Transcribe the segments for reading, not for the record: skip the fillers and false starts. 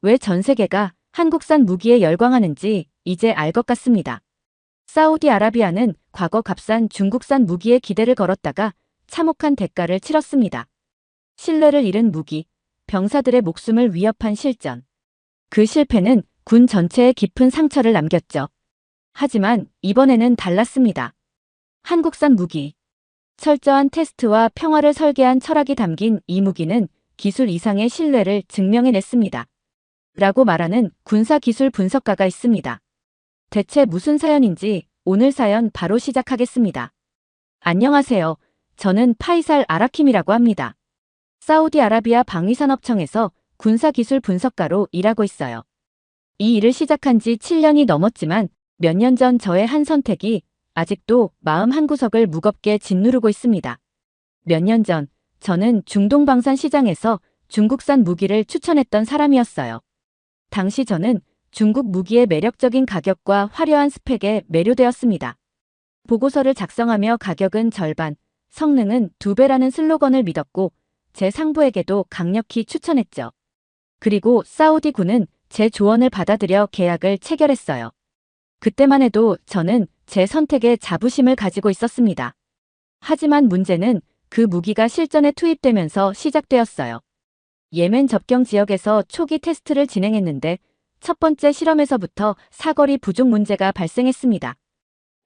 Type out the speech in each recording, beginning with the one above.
왜 전 세계가 한국산 무기에 열광하는지 이제 알 것 같습니다. 사우디아라비아는 과거 값싼 중국산 무기에 기대를 걸었다가 참혹한 대가를 치렀습니다. 신뢰를 잃은 무기, 병사들의 목숨을 위협한 실전. 그 실패는 군 전체에 깊은 상처를 남겼죠. 하지만 이번에는 달랐습니다. 한국산 무기. 철저한 테스트와 평화를 설계한 철학이 담긴 이 무기는 기술 이상의 신뢰를 증명해냈습니다. 라고 말하는 군사기술 분석가가 있습니다. 대체 무슨 사연인지 오늘 사연 바로 시작하겠습니다. 안녕하세요. 저는 파이살 아라킴이라고 합니다. 사우디아라비아 방위산업청에서 군사기술 분석가로 일하고 있어요. 이 일을 시작한 지 7년이 넘었지만 몇 년 전 저의 한 선택이 아직도 마음 한구석을 무겁게 짓누르고 있습니다. 몇 년 전 저는 중동 방산 시장에서 중국산 무기를 추천했던 사람이었어요. 당시 저는 중국 무기의 매력적인 가격과 화려한 스펙에 매료되었습니다. 보고서를 작성하며 가격은 절반, 성능은 2배라는 슬로건을 믿었고 제 상부에게도 강력히 추천했죠. 그리고 사우디 군은 제 조언을 받아들여 계약을 체결했어요. 그때만 해도 저는 제 선택에 자부심을 가지고 있었습니다. 하지만 문제는 그 무기가 실전에 투입되면서 시작되었어요. 예멘 접경 지역에서 초기 테스트를 진행했는데 첫 번째 실험에서부터 사거리 부족 문제가 발생했습니다.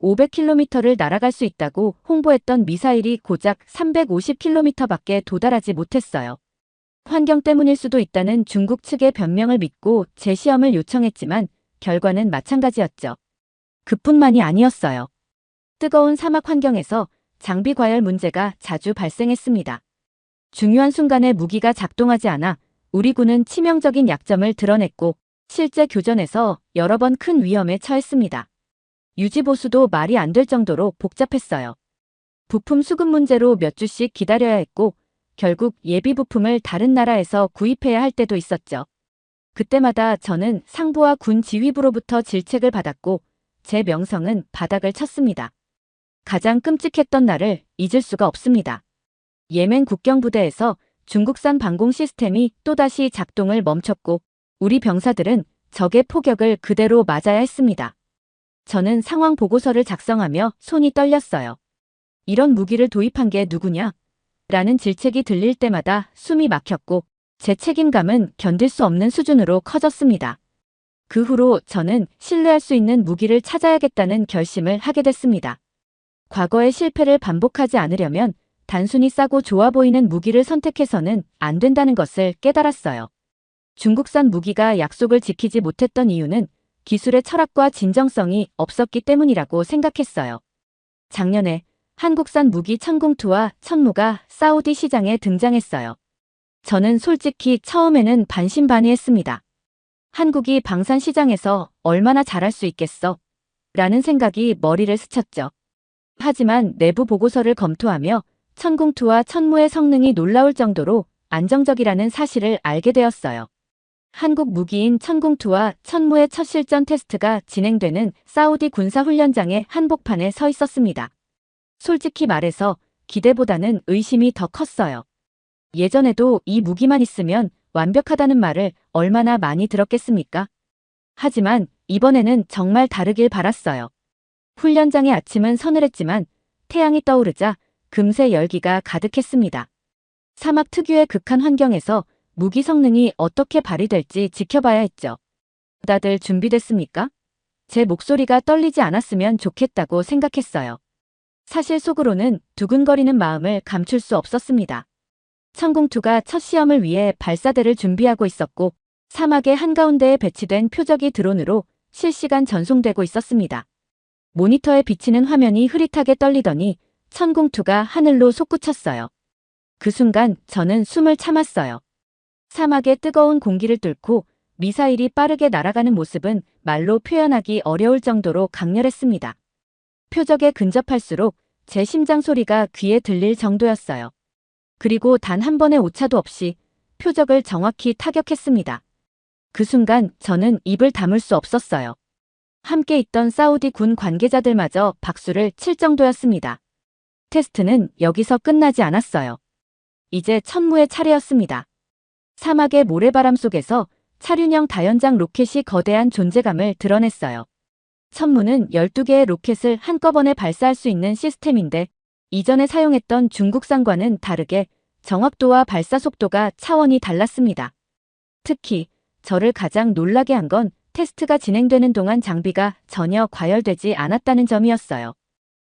500km를 날아갈 수 있다고 홍보했던 미사일이 고작 350km밖에 도달하지 못했어요. 환경 때문일 수도 있다는 중국 측의 변명을 믿고 재시험을 요청했지만 결과는 마찬가지였죠. 그뿐만이 아니었어요. 뜨거운 사막 환경에서 장비 과열 문제가 자주 발생했습니다. 중요한 순간에 무기가 작동하지 않아 우리 군은 치명적인 약점을 드러냈고 실제 교전에서 여러 번 큰 위험에 처했습니다. 유지보수도 말이 안 될 정도로 복잡했어요. 부품 수급 문제로 몇 주씩 기다려야 했고 결국 예비 부품을 다른 나라에서 구입해야 할 때도 있었죠. 그때마다 저는 상부와 군 지휘부로부터 질책을 받았고 제 명성은 바닥을 쳤습니다. 가장 끔찍했던 날을 잊을 수가 없습니다. 예멘 국경부대에서 중국산 방공 시스템이 또다시 작동을 멈췄고 우리 병사들은 적의 포격을 그대로 맞아야 했습니다. 저는 상황 보고서를 작성하며 손이 떨렸어요. 이런 무기를 도입한 게 누구냐? 라는 질책이 들릴 때마다 숨이 막혔고 제 책임감은 견딜 수 없는 수준으로 커졌습니다. 그 후로 저는 신뢰할 수 있는 무기를 찾아야겠다는 결심을 하게 됐습니다. 과거의 실패를 반복하지 않으려면 단순히 싸고 좋아 보이는 무기를 선택해서는 안 된다는 것을 깨달았어요. 중국산 무기가 약속을 지키지 못했던 이유는 기술의 철학과 진정성이 없었기 때문이라고 생각했어요. 작년에 한국산 무기 천궁2와 천무가 사우디 시장에 등장했어요. 저는 솔직히 처음에는 반신반의했습니다. 한국이 방산 시장에서 얼마나 잘할 수 있겠어? 라는 생각이 머리를 스쳤죠. 하지만 내부 보고서를 검토하며 천궁2와 천무의 성능이 놀라울 정도로 안정적이라는 사실을 알게 되었어요. 한국 무기인 천궁2와 천무의 첫 실전 테스트가 진행되는 사우디 군사훈련장의 한복판에 서 있었습니다. 솔직히 말해서 기대보다는 의심이 더 컸어요. 예전에도 이 무기만 있으면 완벽하다는 말을 얼마나 많이 들었겠습니까? 하지만 이번에는 정말 다르길 바랐어요. 훈련장의 아침은 서늘했지만 태양이 떠오르자 금세 열기가 가득했습니다. 사막 특유의 극한 환경에서 무기 성능이 어떻게 발휘될지 지켜봐야 했죠. 다들 준비됐습니까? 제 목소리가 떨리지 않았으면 좋겠다고 생각했어요. 사실 속으로는 두근거리는 마음을 감출 수 없었습니다. 천궁2가 첫 시험을 위해 발사대를 준비하고 있었고 사막의 한가운데에 배치된 표적이 드론으로 실시간 전송되고 있었습니다. 모니터에 비치는 화면이 흐릿하게 떨리더니 천궁2가 하늘로 솟구쳤어요. 그 순간 저는 숨을 참았어요. 사막의 뜨거운 공기를 뚫고 미사일이 빠르게 날아가는 모습은 말로 표현하기 어려울 정도로 강렬했습니다. 표적에 근접할수록 제 심장 소리가 귀에 들릴 정도였어요. 그리고 단 한 번의 오차도 없이 표적을 정확히 타격했습니다. 그 순간 저는 입을 다물 수 없었어요. 함께 있던 사우디 군 관계자들마저 박수를 칠 정도였습니다. 테스트는 여기서 끝나지 않았어요. 이제 천무의 차례였습니다. 사막의 모래바람 속에서 차륜형 다연장 로켓이 거대한 존재감을 드러냈어요. 천무는 12개의 로켓을 한꺼번에 발사할 수 있는 시스템인데 이전에 사용했던 중국산과는 다르게 정확도와 발사 속도가 차원이 달랐습니다. 특히 저를 가장 놀라게 한 건 테스트가 진행되는 동안 장비가 전혀 과열되지 않았다는 점이었어요.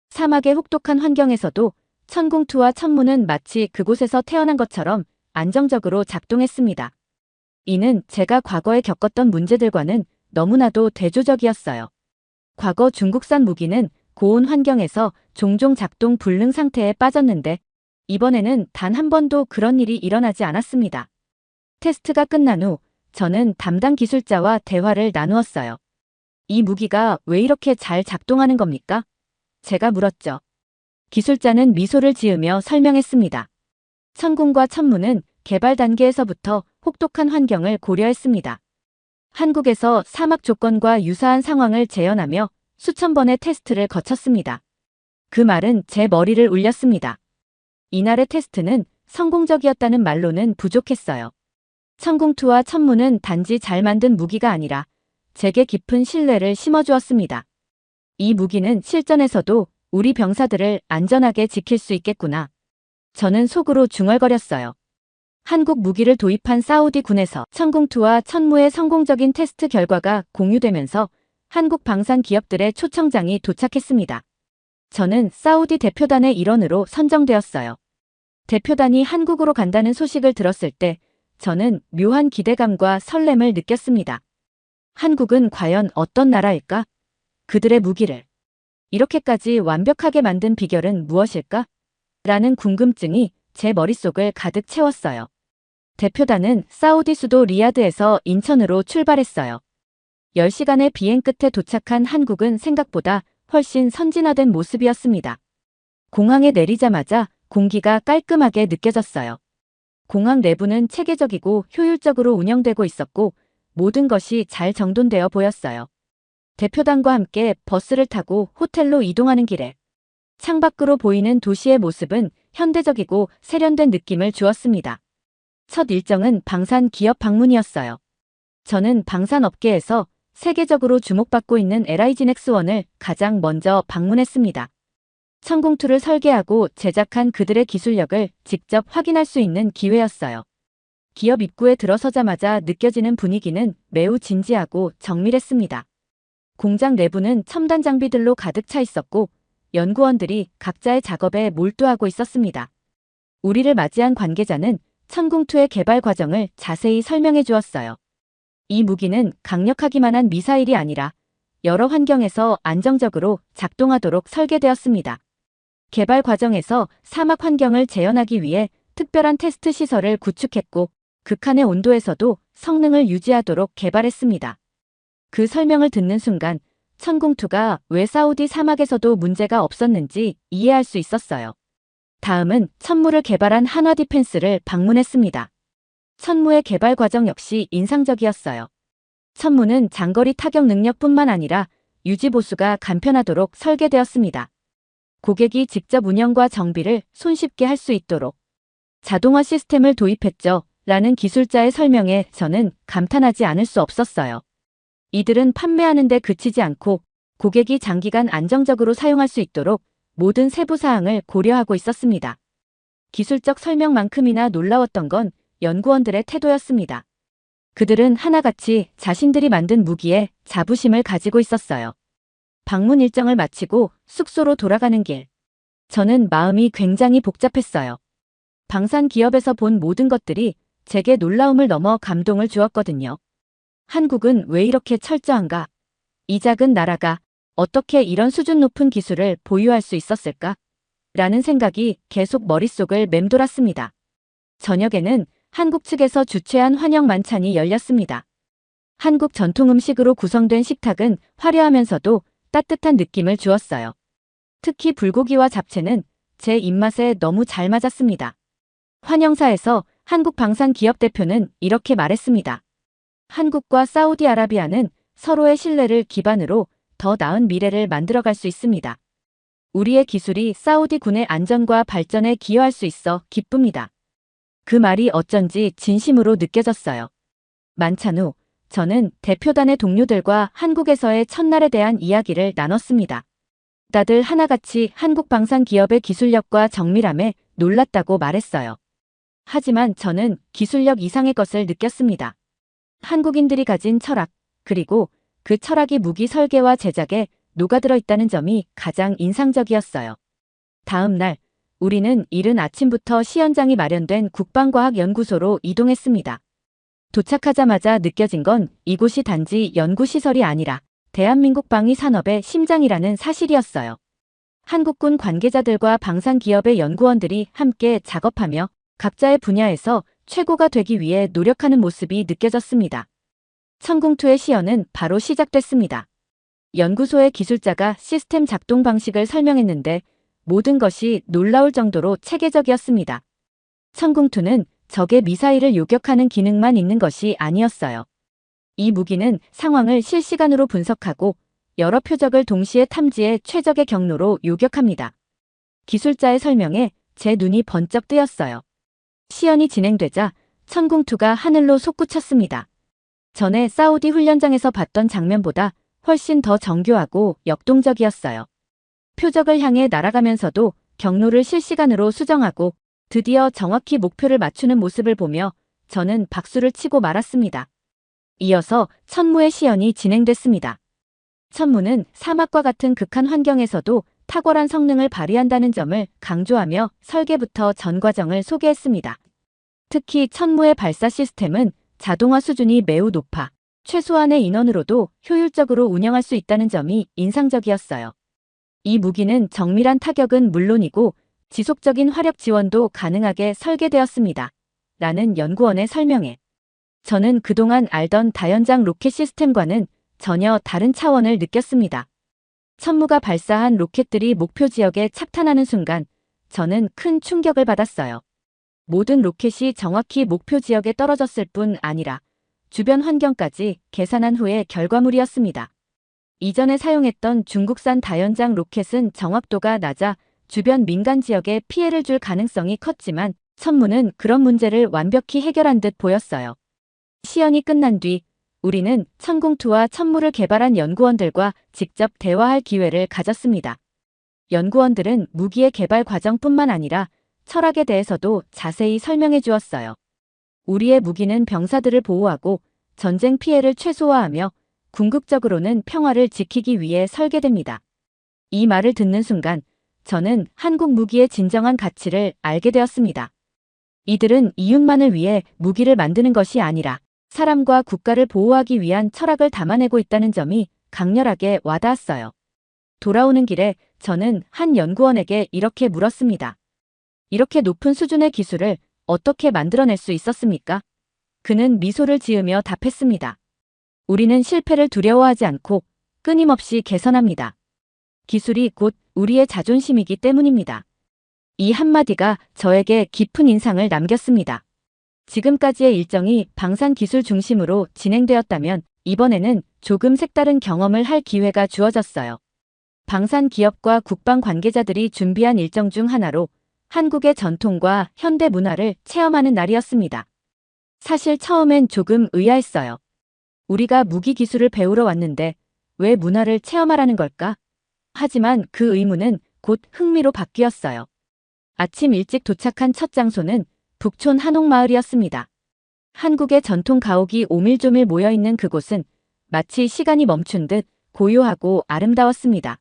사막의 혹독한 환경에서도 천궁2와 천무는 마치 그곳에서 태어난 것처럼 안정적으로 작동했습니다. 이는 제가 과거에 겪었던 문제들과는 너무나도 대조적이었어요. 과거 중국산 무기는 고온 환경에서 종종 작동 불능 상태에 빠졌는데 이번에는 단 한 번도 그런 일이 일어나지 않았습니다. 테스트가 끝난 후 저는 담당 기술자와 대화를 나누었어요. 이 무기가 왜 이렇게 잘 작동하는 겁니까? 제가 물었죠. 기술자는 미소를 지으며 설명했습니다. 천궁과 천무는 개발 단계에서부터 혹독한 환경을 고려했습니다. 한국에서 사막 조건과 유사한 상황을 재현하며 수천 번의 테스트를 거쳤습니다. 그 말은 제 머리를 울렸습니다. 이날의 테스트는 성공적이었다는 말로는 부족했어요. 천궁2와 천무는 단지 잘 만든 무기가 아니라 제게 깊은 신뢰를 심어주었습니다. 이 무기는 실전에서도 우리 병사들을 안전하게 지킬 수 있겠구나. 저는 속으로 중얼거렸어요. 한국 무기를 도입한 사우디 군에서 천궁2와 천무의 성공적인 테스트 결과가 공유되면서 한국 방산 기업들의 초청장이 도착했습니다. 저는 사우디 대표단의 일원으로 선정되었어요. 대표단이 한국으로 간다는 소식을 들었을 때 저는 묘한 기대감과 설렘을 느꼈습니다. 한국은 과연 어떤 나라일까? 그들의 무기를 이렇게까지 완벽하게 만든 비결은 무엇일까? 라는 궁금증이 제 머릿속을 가득 채웠어요. 대표단은 사우디 수도 리야드에서 인천으로 출발했어요. 10시간의 비행 끝에 도착한 한국은 생각보다 훨씬 선진화된 모습이었습니다. 공항에 내리자마자 공기가 깔끔하게 느껴졌어요. 공항 내부는 체계적이고 효율적으로 운영되고 있었고 모든 것이 잘 정돈되어 보였어요. 대표단과 함께 버스를 타고 호텔로 이동하는 길에 창밖으로 보이는 도시의 모습은 현대적이고 세련된 느낌을 주었습니다. 첫 일정은 방산 기업 방문이었어요. 저는 방산업계에서 세계적으로 주목받고 있는 LIG넥스1을 가장 먼저 방문했습니다. 천궁2를 설계하고 제작한 그들의 기술력을 직접 확인할 수 있는 기회였어요. 기업 입구에 들어서자마자 느껴지는 분위기는 매우 진지하고 정밀했습니다. 공장 내부는 첨단 장비들로 가득 차 있었고 연구원들이 각자의 작업에 몰두하고 있었습니다. 우리를 맞이한 관계자는 천궁2의 개발 과정을 자세히 설명해 주었어요. 이 무기는 강력하기만 한 미사일이 아니라 여러 환경에서 안정적으로 작동하도록 설계되었습니다. 개발 과정에서 사막 환경을 재현하기 위해 특별한 테스트 시설을 구축했고 극한의 온도에서도 성능을 유지하도록 개발했습니다. 그 설명을 듣는 순간 천궁2가 왜 사우디 사막에서도 문제가 없었는지 이해할 수 있었어요. 다음은 천무를 개발한 한화 디펜스를 방문했습니다. 천무의 개발 과정 역시 인상적이었어요. 천무는 장거리 타격 능력뿐만 아니라 유지 보수가 간편하도록 설계되었습니다. 고객이 직접 운영과 정비를 손쉽게 할 수 있도록 자동화 시스템을 도입했죠. 라는 기술자의 설명에 저는 감탄하지 않을 수 없었어요. 이들은 판매하는 데 그치지 않고 고객이 장기간 안정적으로 사용할 수 있도록 모든 세부 사항을 고려하고 있었습니다. 기술적 설명만큼이나 놀라웠던 건 연구원들의 태도였습니다. 그들은 하나같이 자신들이 만든 무기에 자부심을 가지고 있었어요. 방문 일정을 마치고 숙소로 돌아가는 길. 저는 마음이 굉장히 복잡했어요. 방산 기업에서 본 모든 것들이 제게 놀라움을 넘어 감동을 주었거든요. 한국은 왜 이렇게 철저한가? 이 작은 나라가 어떻게 이런 수준 높은 기술을 보유할 수 있었을까? 라는 생각이 계속 머릿속을 맴돌았습니다. 저녁에는 한국 측에서 주최한 환영 만찬이 열렸습니다. 한국 전통 음식으로 구성된 식탁은 화려하면서도 따뜻한 느낌을 주었어요. 특히 불고기와 잡채는 제 입맛에 너무 잘 맞았습니다. 환영사에서 한국 방산 기업 대표는 이렇게 말했습니다. 한국과 사우디아라비아는 서로의 신뢰를 기반으로 더 나은 미래를 만들어갈 수 있습니다. 우리의 기술이 사우디 군의 안전과 발전에 기여할 수 있어 기쁩니다. 그 말이 어쩐지 진심으로 느껴졌어요. 만찬 후 저는 대표단의 동료들과 한국에서의 첫날에 대한 이야기를 나눴습니다. 다들 하나같이 한국 방산 기업의 기술력과 정밀함에 놀랐다고 말했어요. 하지만 저는 기술력 이상의 것을 느꼈습니다. 한국인들이 가진 철학, 그리고 그 철학이 무기 설계와 제작에 녹아들어 있다는 점이 가장 인상적이었어요. 다음 날, 우리는 이른 아침부터 시연장이 마련된 국방과학연구소로 이동했습니다. 도착하자마자 느껴진 건 이곳이 단지 연구시설이 아니라 대한민국 방위 산업의 심장이라는 사실이었어요. 한국군 관계자들과 방산기업의 연구원들이 함께 작업하며 각자의 분야에서 최고가 되기 위해 노력하는 모습이 느껴졌습니다. 천궁2의 시연은 바로 시작됐습니다. 연구소의 기술자가 시스템 작동 방식을 설명했는데 모든 것이 놀라울 정도로 체계적이었습니다. 천궁2는 적의 미사일을 요격하는 기능만 있는 것이 아니었어요. 이 무기는 상황을 실시간으로 분석하고 여러 표적을 동시에 탐지해 최적의 경로로 요격합니다. 기술자의 설명에 제 눈이 번쩍 뜨였어요. 시연이 진행되자 천궁2가 하늘로 솟구쳤습니다. 전에 사우디 훈련장에서 봤던 장면보다 훨씬 더 정교하고 역동적이었어요. 표적을 향해 날아가면서도 경로를 실시간으로 수정하고 드디어 정확히 목표를 맞추는 모습을 보며 저는 박수를 치고 말았습니다. 이어서 천무의 시연이 진행됐습니다. 천무는 사막과 같은 극한 환경에서도 탁월한 성능을 발휘한다는 점을 강조하며 설계부터 전 과정을 소개했습니다. 특히 천무의 발사 시스템은 자동화 수준이 매우 높아 최소한의 인원으로도 효율적으로 운영할 수 있다는 점이 인상적이었어요. 이 무기는 정밀한 타격은 물론이고 지속적인 화력 지원도 가능하게 설계되었습니다. 라는 연구원의 설명에 저는 그동안 알던 다연장 로켓 시스템과는 전혀 다른 차원을 느꼈습니다. 천무가 발사한 로켓들이 목표 지역에 착탄하는 순간 저는 큰 충격을 받았어요. 모든 로켓이 정확히 목표 지역에 떨어졌을 뿐 아니라 주변 환경까지 계산한 후의 결과물이었습니다. 이전에 사용했던 중국산 다연장 로켓은 정확도가 낮아 주변 민간 지역에 피해를 줄 가능성이 컸지만 천무는 그런 문제를 완벽히 해결한 듯 보였어요. 시연이 끝난 뒤 우리는 천궁2와 천무를 개발한 연구원들과 직접 대화할 기회를 가졌습니다. 연구원들은 무기의 개발 과정뿐만 아니라 철학에 대해서도 자세히 설명해 주었어요. 우리의 무기는 병사들을 보호하고 전쟁 피해를 최소화하며 궁극적으로는 평화를 지키기 위해 설계됩니다. 이 말을 듣는 순간 저는 한국 무기의 진정한 가치를 알게 되었습니다. 이들은 이웃만을 위해 무기를 만드는 것이 아니라 사람과 국가를 보호하기 위한 철학을 담아내고 있다는 점이 강렬하게 와닿았어요. 돌아오는 길에 저는 한 연구원에게 이렇게 물었습니다. 이렇게 높은 수준의 기술을 어떻게 만들어낼 수 있었습니까? 그는 미소를 지으며 답했습니다. 우리는 실패를 두려워하지 않고 끊임없이 개선합니다. 기술이 곧 우리의 자존심이기 때문입니다. 이 한마디가 저에게 깊은 인상을 남겼습니다. 지금까지의 일정이 방산 기술 중심으로 진행되었다면 이번에는 조금 색다른 경험을 할 기회가 주어졌어요. 방산 기업과 국방 관계자들이 준비한 일정 중 하나로 한국의 전통과 현대 문화를 체험하는 날이었습니다. 사실 처음엔 조금 의아했어요. 우리가 무기 기술을 배우러 왔는데 왜 문화를 체험하라는 걸까? 하지만 그 의문은 곧 흥미로 바뀌었어요. 아침 일찍 도착한 첫 장소는 북촌 한옥마을이었습니다. 한국의 전통 가옥이 오밀조밀 모여있는 그곳은 마치 시간이 멈춘 듯 고요하고 아름다웠습니다.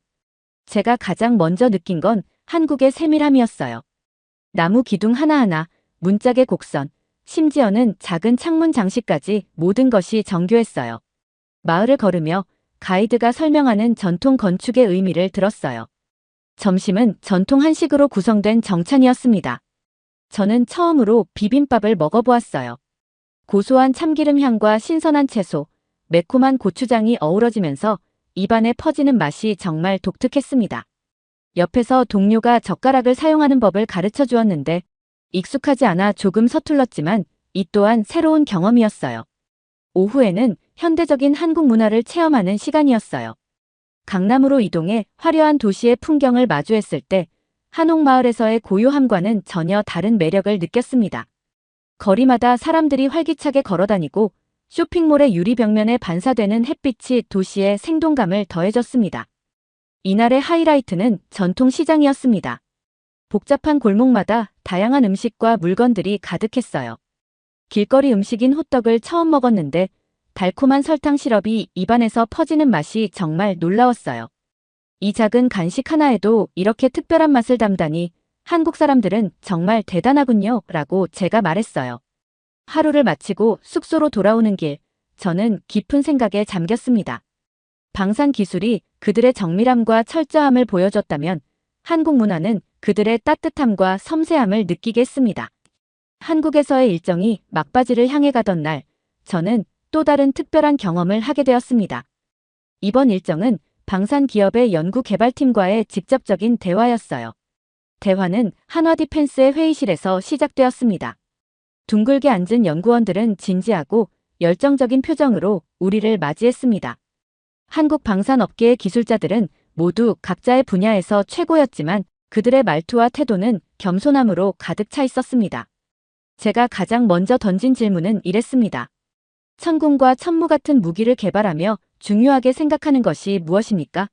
제가 가장 먼저 느낀 건 한국의 세밀함이었어요. 나무 기둥 하나하나, 문짝의 곡선, 심지어는 작은 창문 장식까지 모든 것이 정교했어요. 마을을 걸으며 가이드가 설명하는 전통 건축의 의미를 들었어요. 점심은 전통 한식으로 구성된 정찬이었습니다. 저는 처음으로 비빔밥을 먹어보았어요. 고소한 참기름 향과 신선한 채소, 매콤한 고추장이 어우러지면서 입안에 퍼지는 맛이 정말 독특했습니다. 옆에서 동료가 젓가락을 사용하는 법을 가르쳐 주었는데 익숙하지 않아 조금 서툴렀지만 이 또한 새로운 경험이었어요. 오후에는 현대적인 한국 문화를 체험하는 시간이었어요. 강남으로 이동해 화려한 도시의 풍경을 마주했을 때 한옥마을에서의 고요함과는 전혀 다른 매력을 느꼈습니다. 거리마다 사람들이 활기차게 걸어다니고 쇼핑몰의 유리 벽면에 반사되는 햇빛이 도시의 생동감을 더해줬습니다. 이날의 하이라이트는 전통 시장이었습니다. 복잡한 골목마다 다양한 음식과 물건들이 가득했어요. 길거리 음식인 호떡을 처음 먹었는데 달콤한 설탕 시럽이 입안에서 퍼지는 맛이 정말 놀라웠어요. 이 작은 간식 하나에도 이렇게 특별한 맛을 담다니 한국 사람들은 정말 대단하군요 라고 제가 말했어요. 하루를 마치고 숙소로 돌아오는 길, 저는 깊은 생각에 잠겼습니다. 방산 기술이 그들의 정밀함과 철저함을 보여줬다면 한국 문화는 그들의 따뜻함과 섬세함을 느끼게 했습니다. 한국에서의 일정이 막바지를 향해 가던 날, 저는 또 다른 특별한 경험을 하게 되었습니다. 이번 일정은 방산 기업의 연구개발팀과의 직접적인 대화였어요. 대화는 한화디펜스의 회의실에서 시작되었습니다. 둥글게 앉은 연구원들은 진지하고 열정적인 표정으로 우리를 맞이했습니다. 한국 방산업계의 기술자들은 모두 각자의 분야에서 최고였지만 그들의 말투와 태도는 겸손함으로 가득 차 있었습니다. 제가 가장 먼저 던진 질문은 이랬습니다. 천궁과 천무 같은 무기를 개발하며 중요하게 생각하는 것이 무엇입니까?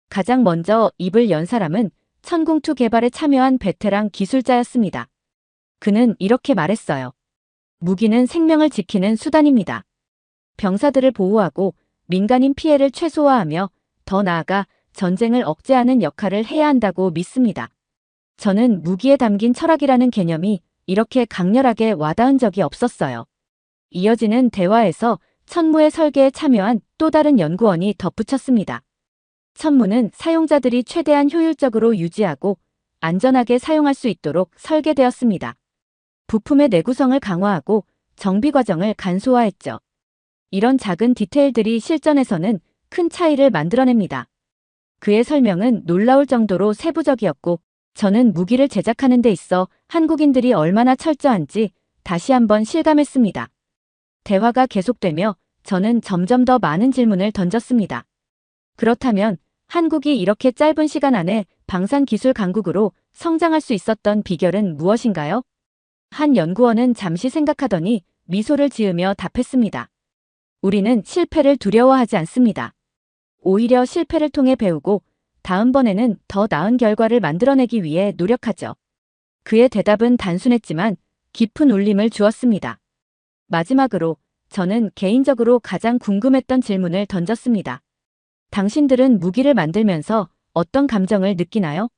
가장 먼저 입을 연 사람은 천궁2 개발에 참여한 베테랑 기술자였습니다. 그는 이렇게 말했어요. 무기는 생명을 지키는 수단입니다. 병사들을 보호하고 민간인 피해를 최소화하며 더 나아가 전쟁을 억제하는 역할을 해야 한다고 믿습니다. 저는 무기에 담긴 철학이라는 개념이 이렇게 강렬하게 와닿은 적이 없었어요. 이어지는 대화에서 천무의 설계에 참여한 또 다른 연구원이 덧붙였습니다. 천무는 사용자들이 최대한 효율적으로 유지하고 안전하게 사용할 수 있도록 설계되었습니다. 부품의 내구성을 강화하고 정비 과정을 간소화했죠. 이런 작은 디테일들이 실전에서는 큰 차이를 만들어냅니다. 그의 설명은 놀라울 정도로 세부적이었고 저는 무기를 제작하는 데 있어 한국인들이 얼마나 철저한지 다시 한번 실감했습니다. 대화가 계속되며 저는 점점 더 많은 질문을 던졌습니다. 그렇다면 한국이 이렇게 짧은 시간 안에 방산기술 강국으로 성장할 수 있었던 비결은 무엇인가요? 한 연구원은 잠시 생각하더니 미소를 지으며 답했습니다. 우리는 실패를 두려워하지 않습니다. 오히려 실패를 통해 배우고 다음번에는 더 나은 결과를 만들어내기 위해 노력하죠. 그의 대답은 단순했지만 깊은 울림을 주었습니다. 마지막으로 저는 개인적으로 가장 궁금했던 질문을 던졌습니다. 당신들은 무기를 만들면서 어떤 감정을 느끼나요?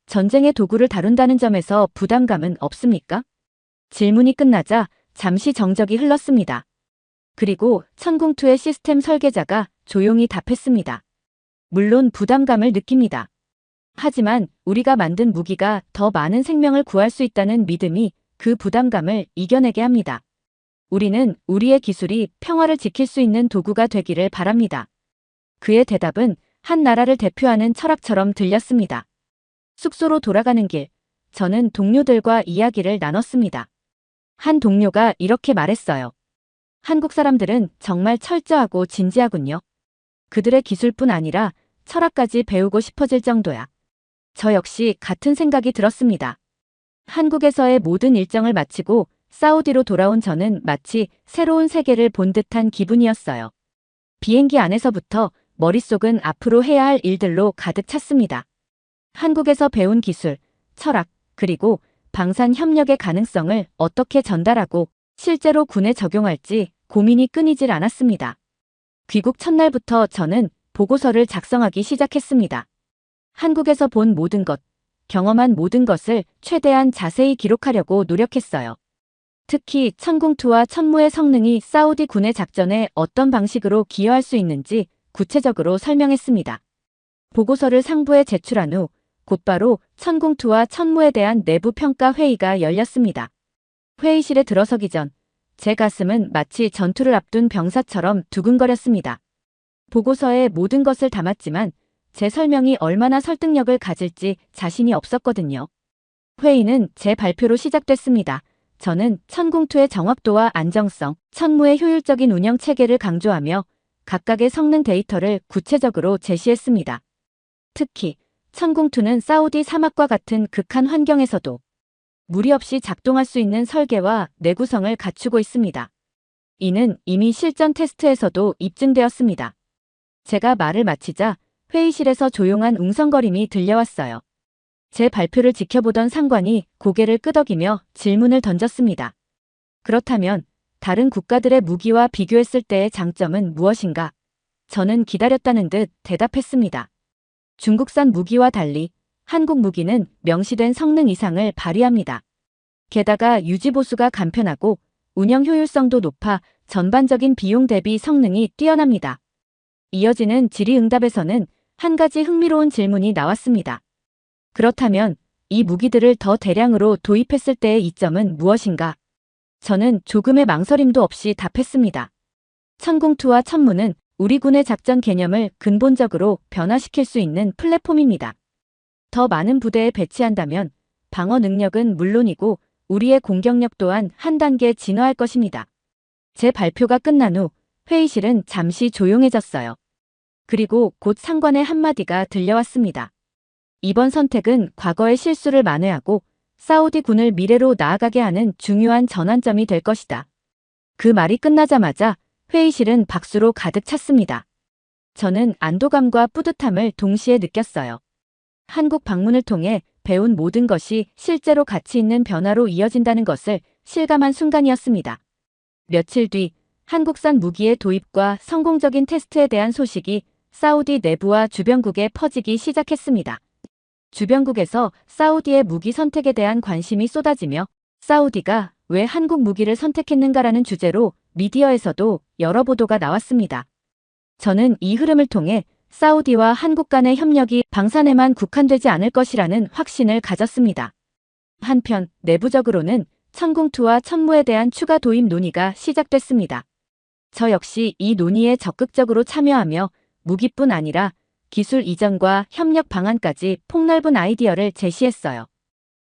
전쟁의 도구를 다룬다는 점에서 부담감은 없습니까? 질문이 끝나자 잠시 정적이 흘렀습니다. 그리고 천궁2의 시스템 설계자가 조용히 답했습니다. 물론 부담감을 느낍니다. 하지만 우리가 만든 무기가 더 많은 생명을 구할 수 있다는 믿음이 그 부담감을 이겨내게 합니다. 우리는 우리의 기술이 평화를 지킬 수 있는 도구가 되기를 바랍니다. 그의 대답은 한 나라를 대표하는 철학처럼 들렸습니다. 숙소로 돌아가는 길, 저는 동료들과 이야기를 나눴습니다. 한 동료가 이렇게 말했어요. 한국 사람들은 정말 철저하고 진지하군요. 그들의 기술뿐 아니라 철학까지 배우고 싶어질 정도야. 저 역시 같은 생각이 들었습니다. 한국에서의 모든 일정을 마치고 사우디로 돌아온 저는 마치 새로운 세계를 본 듯한 기분이었어요. 비행기 안에서부터 머릿속은 앞으로 해야 할 일들로 가득 찼습니다. 한국에서 배운 기술, 철학, 그리고 방산 협력의 가능성을 어떻게 전달하고 실제로 군에 적용할지 고민이 끊이질 않았습니다. 귀국 첫날부터 저는 보고서를 작성하기 시작했습니다. 한국에서 본 모든 것, 경험한 모든 것을 최대한 자세히 기록하려고 노력했어요. 특히 천궁2와 천무의 성능이 사우디 군의 작전에 어떤 방식으로 기여할 수 있는지 구체적으로 설명했습니다. 보고서를 상부에 제출한 후 곧바로 천궁2와 천무에 대한 내부 평가 회의가 열렸습니다. 회의실에 들어서기 전 제 가슴은 마치 전투를 앞둔 병사처럼 두근거렸습니다. 보고서에 모든 것을 담았지만 제 설명이 얼마나 설득력을 가질지 자신이 없었거든요. 회의는 제 발표로 시작됐습니다. 저는 천궁2의 정확도와 안정성, 천무의 효율적인 운영 체계를 강조하며 각각의 성능 데이터를 구체적으로 제시했습니다. 특히 천궁2는 사우디 사막과 같은 극한 환경에서도 무리 없이 작동할 수 있는 설계와 내구성을 갖추고 있습니다. 이는 이미 실전 테스트에서도 입증되었습니다. 제가 말을 마치자 회의실에서 조용한 웅성거림이 들려왔어요. 제 발표를 지켜보던 상관이 고개를 끄덕이며 질문을 던졌습니다. 그렇다면 다른 국가들의 무기와 비교했을 때의 장점은 무엇인가? 저는 기다렸다는 듯 대답했습니다. 중국산 무기와 달리 한국 무기는 명시된 성능 이상을 발휘합니다. 게다가 유지보수가 간편하고 운영 효율성도 높아 전반적인 비용 대비 성능이 뛰어납니다. 이어지는 질의응답에서는 한 가지 흥미로운 질문이 나왔습니다. 그렇다면 이 무기들을 더 대량으로 도입했을 때의 이점은 무엇인가? 저는 조금의 망설임도 없이 답했습니다. 천공투와 천무는 우리 군의 작전 개념을 근본적으로 변화시킬 수 있는 플랫폼입니다. 더 많은 부대에 배치한다면 방어 능력은 물론이고 우리의 공격력 또한 한 단계 진화할 것입니다. 제 발표가 끝난 후 회의실은 잠시 조용해졌어요. 그리고 곧 상관의 한마디가 들려왔습니다. 이번 선택은 과거의 실수를 만회하고 사우디 군을 미래로 나아가게 하는 중요한 전환점이 될 것이다. 그 말이 끝나자마자 회의실은 박수로 가득 찼습니다. 저는 안도감과 뿌듯함을 동시에 느꼈어요. 한국 방문을 통해 배운 모든 것이 실제로 가치 있는 변화로 이어진다는 것을 실감한 순간이었습니다. 며칠 뒤 한국산 무기의 도입과 성공적인 테스트에 대한 소식이 사우디 내부와 주변국에 퍼지기 시작했습니다. 주변국에서 사우디의 무기 선택에 대한 관심이 쏟아지며 사우디가 왜 한국 무기를 선택했는가라는 주제로 미디어에서도 여러 보도가 나왔습니다. 저는 이 흐름을 통해 사우디와 한국 간의 협력이 방산에만 국한되지 않을 것이라는 확신을 가졌습니다. 한편 내부적으로는 천공투와 천무에 대한 추가 도입 논의가 시작됐습니다. 저 역시 이 논의에 적극적으로 참여하며 무기뿐 아니라 기술 이전과 협력 방안까지 폭넓은 아이디어를 제시했어요.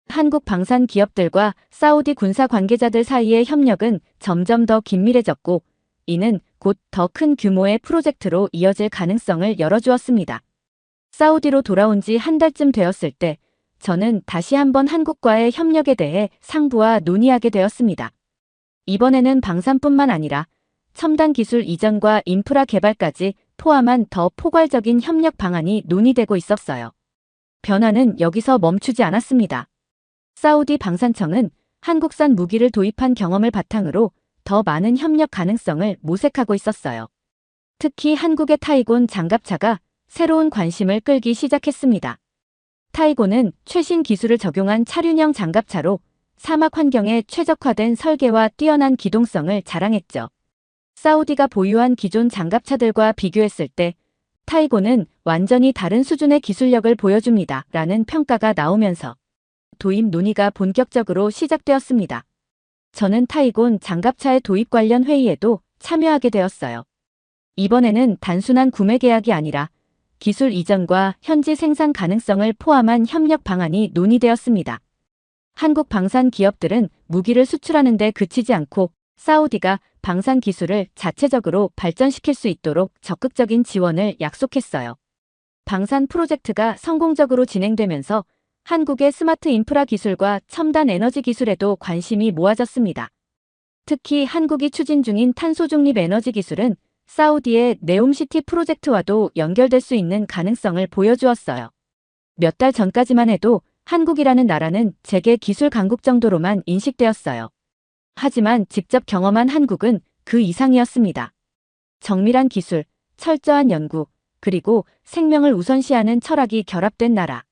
한국 방산 기업들과 사우디 군사 관계자들 사이의 협력은 점점 더 긴밀해졌고 이는 곧 더 큰 규모의 프로젝트로 이어질 가능성을 열어주었습니다. 사우디로 돌아온 지 한 달쯤 되었을 때 저는 다시 한번 한국과의 협력에 대해 상부와 논의하게 되었습니다. 이번에는 방산뿐만 아니라 첨단 기술 이전과 인프라 개발까지 포함한 더 포괄적인 협력 방안이 논의되고 있었어요. 변화는 여기서 멈추지 않았습니다. 사우디 방산청은 한국산 무기를 도입한 경험을 바탕으로 더 많은 협력 가능성을 모색하고 있었어요. 특히 한국의 타이곤 장갑차가 새로운 관심을 끌기 시작했습니다. 타이곤은 최신 기술을 적용한 차륜형 장갑차로 사막 환경에 최적화된 설계와 뛰어난 기동성을 자랑했죠. 사우디가 보유한 기존 장갑차들과 비교했을 때 타이곤은 완전히 다른 수준의 기술력을 보여줍니다. 라는 평가가 나오면서 도입 논의가 본격적으로 시작되었습니다. 저는 타이곤 장갑차의 도입 관련 회의에도 참여하게 되었어요. 이번에는 단순한 구매 계약이 아니라 기술 이전과 현지 생산 가능성을 포함한 협력 방안이 논의되었습니다. 한국 방산 기업들은 무기를 수출하는 데 그치지 않고 사우디가 방산 기술을 자체적으로 발전시킬 수 있도록 적극적인 지원을 약속했어요. 방산 프로젝트가 성공적으로 진행되면서 한국의 스마트 인프라 기술과 첨단 에너지 기술에도 관심이 모아졌습니다. 특히 한국이 추진 중인 탄소 중립 에너지 기술은 사우디의 네옴시티 프로젝트와도 연결될 수 있는 가능성을 보여주었어요. 몇 달 전까지만 해도 한국이라는 나라는 재계 기술 강국 정도로만 인식되었어요. 하지만 직접 경험한 한국은 그 이상이었습니다. 정밀한 기술, 철저한 연구, 그리고 생명을 우선시하는 철학이 결합된 나라.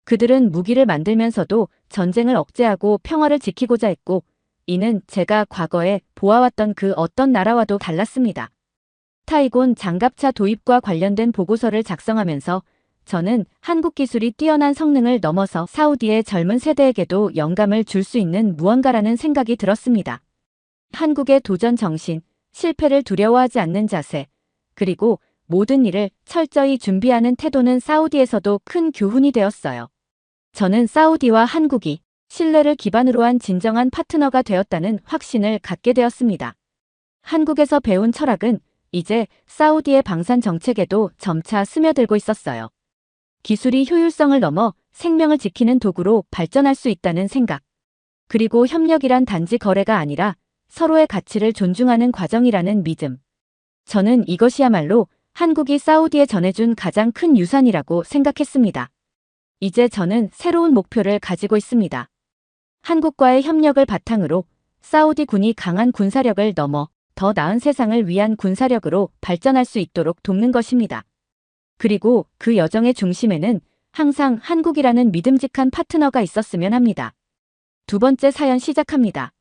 그들은 무기를 만들면서도 전쟁을 억제하고 평화를 지키고자 했고, 이는 제가 과거에 보아왔던 그 어떤 나라와도 달랐습니다. 타이곤 장갑차 도입과 관련된 보고서를 작성하면서 저는 한국 기술이 뛰어난 성능을 넘어서 사우디의 젊은 세대에게도 영감을 줄 수 있는 무언가라는 생각이 들었습니다. 한국의 도전 정신, 실패를 두려워하지 않는 자세, 그리고 모든 일을 철저히 준비하는 태도는 사우디에서도 큰 교훈이 되었어요. 저는 사우디와 한국이 신뢰를 기반으로 한 진정한 파트너가 되었다는 확신을 갖게 되었습니다. 한국에서 배운 철학은 이제 사우디의 방산 정책에도 점차 스며들고 있었어요. 기술이 효율성을 넘어 생명을 지키는 도구로 발전할 수 있다는 생각. 그리고 협력이란 단지 거래가 아니라 서로의 가치를 존중하는 과정이라는 믿음. 저는 이것이야말로 한국이 사우디에 전해준 가장 큰 유산이라고 생각했습니다. 이제 저는 새로운 목표를 가지고 있습니다. 한국과의 협력을 바탕으로 사우디 군이 강한 군사력을 넘어 더 나은 세상을 위한 군사력으로 발전할 수 있도록 돕는 것입니다. 그리고 그 여정의 중심에는 항상 한국이라는 믿음직한 파트너가 있었으면 합니다. 두 번째 사연 시작합니다.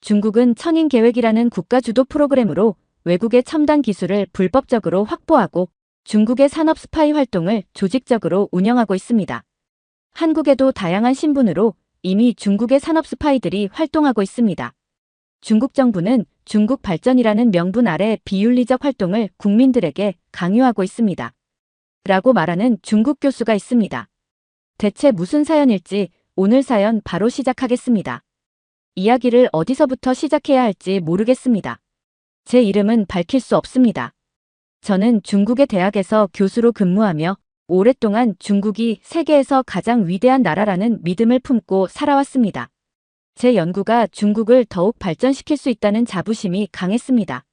중국은 천인 계획이라는 국가 주도 프로그램으로 외국의 첨단 기술을 불법적으로 확보하고 중국의 산업 스파이 활동을 조직적으로 운영하고 있습니다. 한국에도 다양한 신분으로 이미 중국의 산업 스파이들이 활동하고 있습니다. 중국 정부는 중국 발전이라는 명분 아래 비윤리적 활동을 국민들에게 강요하고 있습니다. 라고 말하는 중국 교수가 있습니다. 대체 무슨 사연일지 오늘 사연 바로 시작하겠습니다. 이야기를 어디서부터 시작해야 할지 모르겠습니다. 제 이름은 밝힐 수 없습니다. 저는 중국의 대학에서 교수로 근무하며 오랫동안 중국이 세계에서 가장 위대한 나라라는 믿음을 품고 살아왔습니다. 제 연구가 중국을 더욱 발전시킬 수 있다는 자부심이 강했습니다.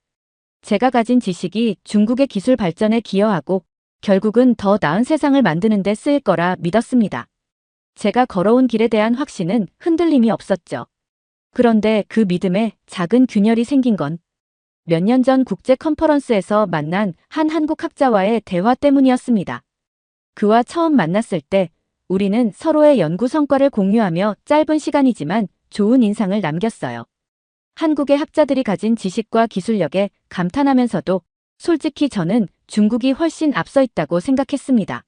제가 가진 지식이 중국의 기술 발전에 기여하고 결국은 더 나은 세상을 만드는 데 쓰일 거라 믿었습니다. 제가 걸어온 길에 대한 확신은 흔들림이 없었죠. 그런데 그 믿음에 작은 균열이 생긴 건 몇 년 전 국제 컨퍼런스에서 만난 한 한국 학자와의 대화 때문이었습니다. 그와 처음 만났을 때 우리는 서로의 연구 성과를 공유하며 짧은 시간이지만 좋은 인상을 남겼어요. 한국의 학자들이 가진 지식과 기술력에 감탄하면서도 솔직히 저는 중국이 훨씬 앞서 있다고 생각했습니다.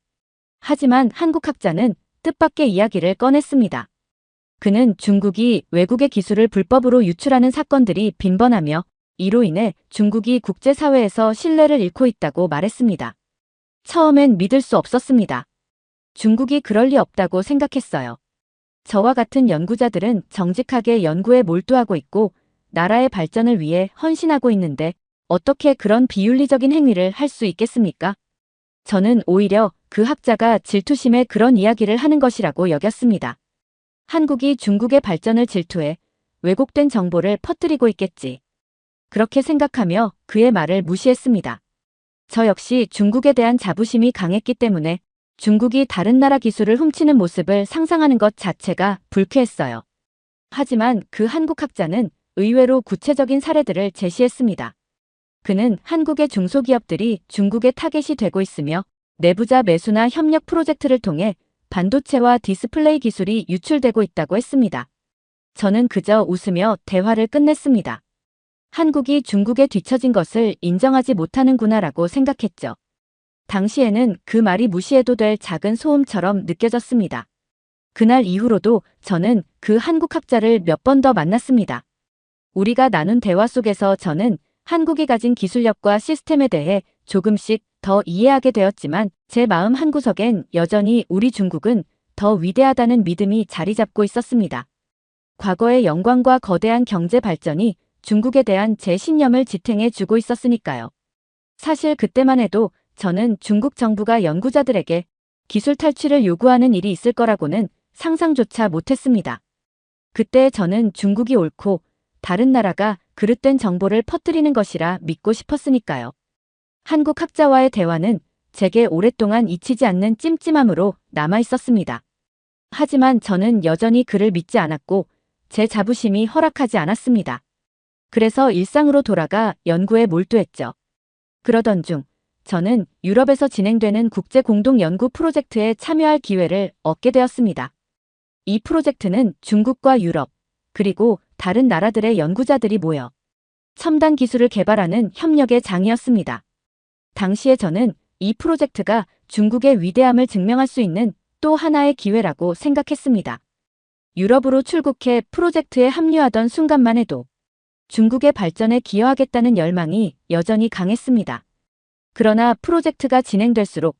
하지만 한국 학자는 뜻밖의 이야기를 꺼냈습니다. 그는 중국이 외국의 기술을 불법으로 유출하는 사건들이 빈번하며 이로 인해 중국이 국제사회에서 신뢰를 잃고 있다고 말했습니다. 처음엔 믿을 수 없었습니다. 중국이 그럴 리 없다고 생각했어요. 저와 같은 연구자들은 정직하게 연구에 몰두하고 있고 나라의 발전을 위해 헌신하고 있는데 어떻게 그런 비윤리적인 행위를 할 수 있겠습니까? 저는 오히려 그 학자가 질투심에 그런 이야기를 하는 것이라고 여겼습니다. 한국이 중국의 발전을 질투해 왜곡된 정보를 퍼뜨리고 있겠지. 그렇게 생각하며 그의 말을 무시했습니다. 저 역시 중국에 대한 자부심이 강했기 때문에 중국이 다른 나라 기술을 훔치는 모습을 상상하는 것 자체가 불쾌했어요. 하지만 그 한국 학자는 의외로 구체적인 사례들을 제시했습니다. 그는 한국의 중소기업들이 중국의 타겟이 되고 있으며 내부자 매수나 협력 프로젝트를 통해 반도체와 디스플레이 기술이 유출되고 있다고 했습니다. 저는 그저 웃으며 대화를 끝냈습니다. 한국이 중국에 뒤처진 것을 인정하지 못하는구나라고 생각했죠. 당시에는 그 말이 무시해도 될 작은 소음처럼 느껴졌습니다. 그날 이후로도 저는 그 한국 학자를 몇 번 더 만났습니다. 우리가 나눈 대화 속에서 저는 한국이 가진 기술력과 시스템에 대해 조금씩 더 이해하게 되었지만 제 마음 한구석엔 여전히 우리 중국은 더 위대하다는 믿음이 자리 잡고 있었습니다. 과거의 영광과 거대한 경제 발전이 중국에 대한 제 신념을 지탱해 주고 있었으니까요. 사실 그때만 해도 저는 중국 정부가 연구자들에게 기술 탈취를 요구하는 일이 있을 거라고는 상상조차 못했습니다. 그때 저는 중국이 옳고 다른 나라가 그릇된 정보를 퍼뜨리는 것이라 믿고 싶었으니까요. 한국 학자와의 대화는 제게 오랫동안 잊히지 않는 찜찜함으로 남아있었습니다. 하지만 저는 여전히 그를 믿지 않았고 제 자부심이 허락하지 않았습니다. 그래서 일상으로 돌아가 연구에 몰두했죠. 그러던 중 저는 유럽에서 진행되는 국제 공동 연구 프로젝트에 참여할 기회를 얻게 되었습니다. 이 프로젝트는 중국과 유럽, 그리고 다른 나라들의 연구자들이 모여 첨단 기술을 개발하는 협력의 장이었습니다. 당시에 저는 이 프로젝트가 중국의 위대함을 증명할 수 있는 또 하나의 기회라고 생각했습니다. 유럽으로 출국해 프로젝트에 합류하던 순간만 해도 중국의 발전에 기여하겠다는 열망이 여전히 강했습니다. 그러나 프로젝트가 진행될수록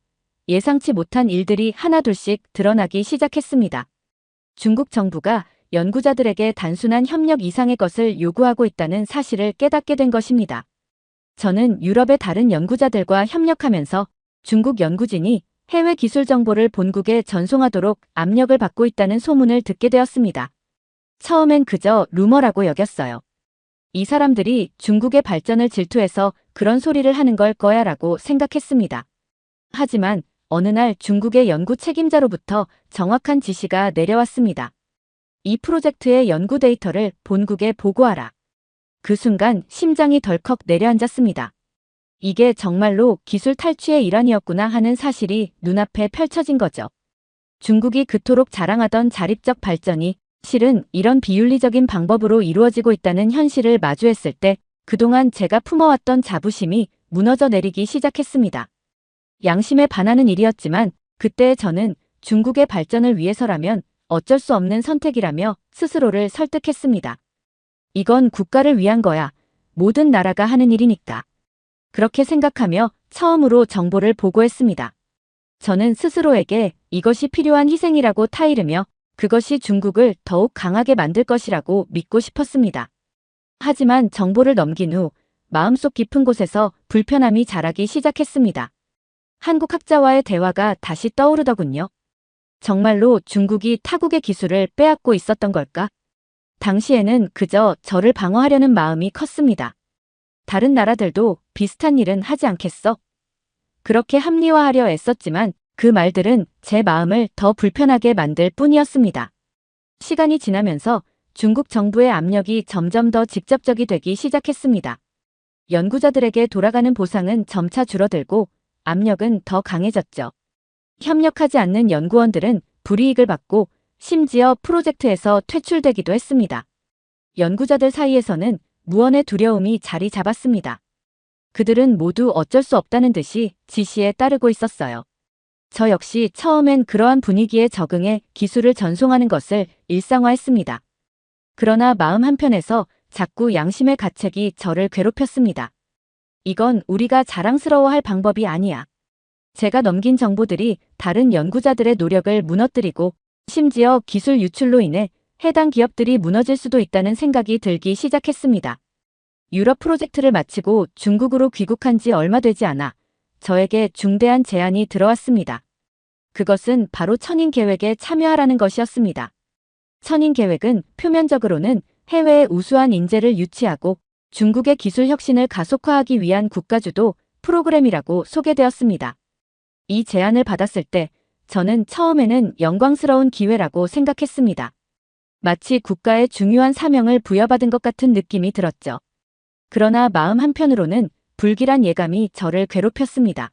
예상치 못한 일들이 하나둘씩 드러나기 시작했습니다. 중국 정부가 연구자들에게 단순한 협력 이상의 것을 요구하고 있다는 사실을 깨닫게 된 것입니다. 저는 유럽의 다른 연구자들과 협력하면서 중국 연구진이 해외 기술 정보를 본국에 전송하도록 압력을 받고 있다는 소문을 듣게 되었습니다. 처음엔 그저 루머라고 여겼어요. 이 사람들이 중국의 발전을 질투해서 그런 소리를 하는 걸 거야 라고 생각했습니다. 하지만 어느 날 중국의 연구 책임자로부터 정확한 지시가 내려왔습니다. 이 프로젝트의 연구 데이터를 본국에 보고하라. 그 순간 심장이 덜컥 내려앉았습니다. 이게 정말로 기술 탈취의 일환이었구나 하는 사실이 눈앞에 펼쳐진 거죠. 중국이 그토록 자랑하던 자립적 발전이 실은 이런 비윤리적인 방법으로 이루어지고 있다는 현실을 마주했을 때 그동안 제가 품어왔던 자부심이 무너져 내리기 시작했습니다. 양심에 반하는 일이었지만 그때 저는 중국의 발전을 위해서라면 어쩔 수 없는 선택이라며 스스로를 설득했습니다. 이건 국가를 위한 거야. 모든 나라가 하는 일이니까. 그렇게 생각하며 처음으로 정보를 보고했습니다. 저는 스스로에게 이것이 필요한 희생이라고 타이르며 그것이 중국을 더욱 강하게 만들 것이라고 믿고 싶었습니다. 하지만 정보를 넘긴 후 마음속 깊은 곳에서 불편함이 자라기 시작했습니다. 한국 학자와의 대화가 다시 떠오르더군요. 정말로 중국이 타국의 기술을 빼앗고 있었던 걸까? 당시에는 그저 저를 방어하려는 마음이 컸습니다. 다른 나라들도 비슷한 일은 하지 않겠어? 그렇게 합리화하려 애썼지만 그 말들은 제 마음을 더 불편하게 만들 뿐이었습니다. 시간이 지나면서 중국 정부의 압력이 점점 더 직접적이 되기 시작했습니다. 연구자들에게 돌아가는 보상은 점차 줄어들고 압력은 더 강해졌죠. 협력하지 않는 연구원들은 불이익을 받고 심지어 프로젝트에서 퇴출되기도 했습니다. 연구자들 사이에서는 무언의 두려움이 자리 잡았습니다. 그들은 모두 어쩔 수 없다는 듯이 지시에 따르고 있었어요. 저 역시 처음엔 그러한 분위기에 적응해 기술을 전송하는 것을 일상화했습니다. 그러나 마음 한편에서 자꾸 양심의 가책이 저를 괴롭혔습니다. 이건 우리가 자랑스러워할 방법이 아니야. 제가 넘긴 정보들이 다른 연구자들의 노력을 무너뜨리고 심지어 기술 유출로 인해 해당 기업들이 무너질 수도 있다는 생각이 들기 시작했습니다. 유럽 프로젝트를 마치고 중국으로 귀국한 지 얼마 되지 않아 저에게 중대한 제안이 들어왔습니다. 그것은 바로 천인 계획에 참여하라는 것이었습니다. 천인 계획은 표면적으로는 해외에 우수한 인재를 유치하고 중국의 기술 혁신을 가속화하기 위한 국가주도 프로그램이라고 소개되었습니다. 이 제안을 받았을 때 저는 처음에는 영광스러운 기회라고 생각했습니다. 마치 국가의 중요한 사명을 부여받은 것 같은 느낌이 들었죠. 그러나 마음 한편으로는 불길한 예감이 저를 괴롭혔습니다.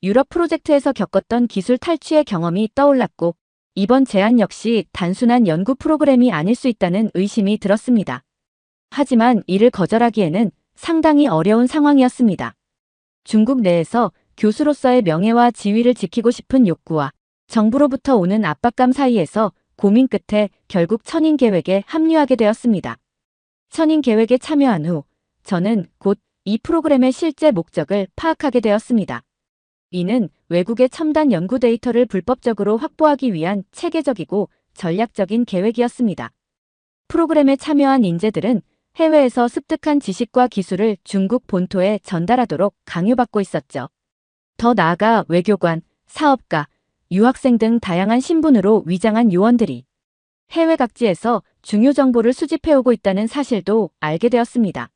유럽 프로젝트에서 겪었던 기술 탈취의 경험이 떠올랐고 이번 제안 역시 단순한 연구 프로그램이 아닐 수 있다는 의심이 들었습니다. 하지만 이를 거절하기에는 상당히 어려운 상황이었습니다. 중국 내에서 교수로서의 명예와 지위를 지키고 싶은 욕구와 정부로부터 오는 압박감 사이에서 고민 끝에 결국 천인 계획에 합류하게 되었습니다. 천인 계획에 참여한 후 저는 곧 이 프로그램의 실제 목적을 파악하게 되었습니다. 이는 외국의 첨단 연구 데이터를 불법적으로 확보하기 위한 체계적이고 전략적인 계획이었습니다. 프로그램에 참여한 인재들은 해외에서 습득한 지식과 기술을 중국 본토에 전달하도록 강요받고 있었죠. 더 나아가 외교관, 사업가, 유학생 등 다양한 신분으로 위장한 요원들이 해외 각지에서 중요 정보를 수집해오고 있다는 사실도 알게 되었습니다.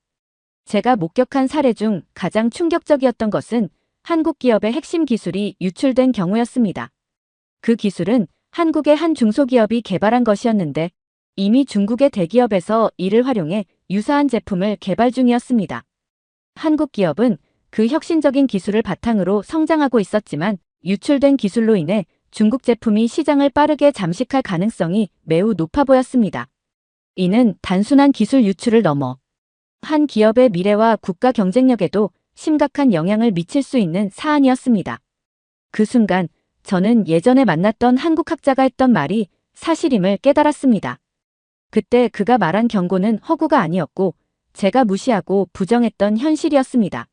제가 목격한 사례 중 가장 충격적이었던 것은 한국 기업의 핵심 기술이 유출된 경우였습니다. 그 기술은 한국의 한 중소기업이 개발한 것이었는데 이미 중국의 대기업에서 이를 활용해 유사한 제품을 개발 중이었습니다. 한국 기업은 그 혁신적인 기술을 바탕으로 성장하고 있었지만 유출된 기술로 인해 중국 제품이 시장을 빠르게 잠식할 가능성이 매우 높아 보였습니다. 이는 단순한 기술 유출을 넘어 한 기업의 미래와 국가 경쟁력에도 심각한 영향을 미칠 수 있는 사안이었습니다. 그 순간 저는 예전에 만났던 한국 학자가 했던 말이 사실임을 깨달았습니다. 그때 그가 말한 경고는 허구가 아니었고 제가 무시하고 부정했던 현실이었습니다.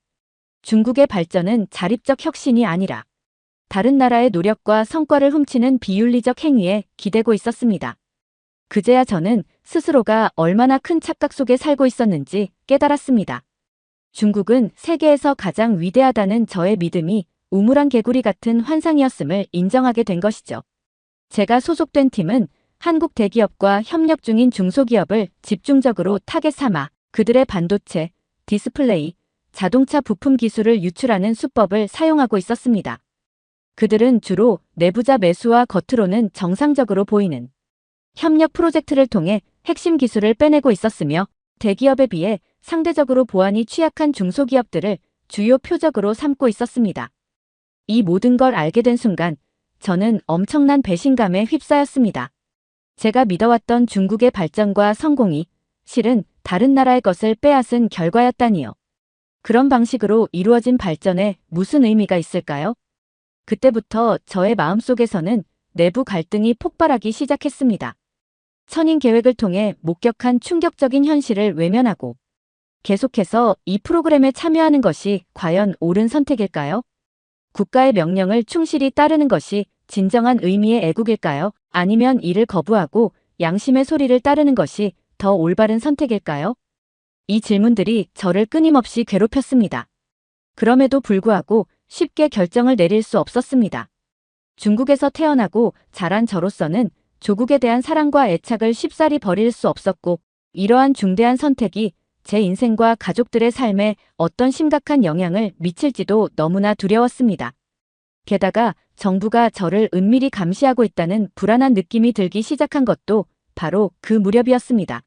중국의 발전은 자립적 혁신이 아니라 다른 나라의 노력과 성과를 훔치는 비윤리적 행위에 기대고 있었습니다. 그제야 저는 스스로가 얼마나 큰 착각 속에 살고 있었는지 깨달았습니다. 중국은 세계에서 가장 위대하다는 저의 믿음이 우물안 개구리 같은 환상이었음을 인정하게 된 것이죠. 제가 소속된 팀은 한국 대기업과 협력 중인 중소기업을 집중적으로 타겟 삼아 그들의 반도체, 디스플레이, 자동차 부품 기술을 유출하는 수법을 사용하고 있었습니다. 그들은 주로 내부자 매수와 겉으로는 정상적으로 보이는 협력 프로젝트를 통해 핵심 기술을 빼내고 있었으며 대기업에 비해 상대적으로 보안이 취약한 중소기업들을 주요 표적으로 삼고 있었습니다. 이 모든 걸 알게 된 순간 저는 엄청난 배신감에 휩싸였습니다. 제가 믿어왔던 중국의 발전과 성공이 실은 다른 나라의 것을 빼앗은 결과였다니요. 그런 방식으로 이루어진 발전에 무슨 의미가 있을까요? 그때부터 저의 마음속에서는 내부 갈등이 폭발하기 시작했습니다. 천인 계획을 통해 목격한 충격적인 현실을 외면하고 계속해서 이 프로그램에 참여하는 것이 과연 옳은 선택일까요? 국가의 명령을 충실히 따르는 것이 진정한 의미의 애국일까요? 아니면 이를 거부하고 양심의 소리를 따르는 것이 더 올바른 선택일까요? 이 질문들이 저를 끊임없이 괴롭혔습니다. 그럼에도 불구하고 쉽게 결정을 내릴 수 없었습니다. 중국에서 태어나고 자란 저로서는 조국에 대한 사랑과 애착을 쉽사리 버릴 수 없었고 이러한 중대한 선택이 제 인생과 가족들의 삶에 어떤 심각한 영향을 미칠지도 너무나 두려웠습니다. 게다가 정부가 저를 은밀히 감시하고 있다는 불안한 느낌이 들기 시작한 것도 바로 그 무렵이었습니다.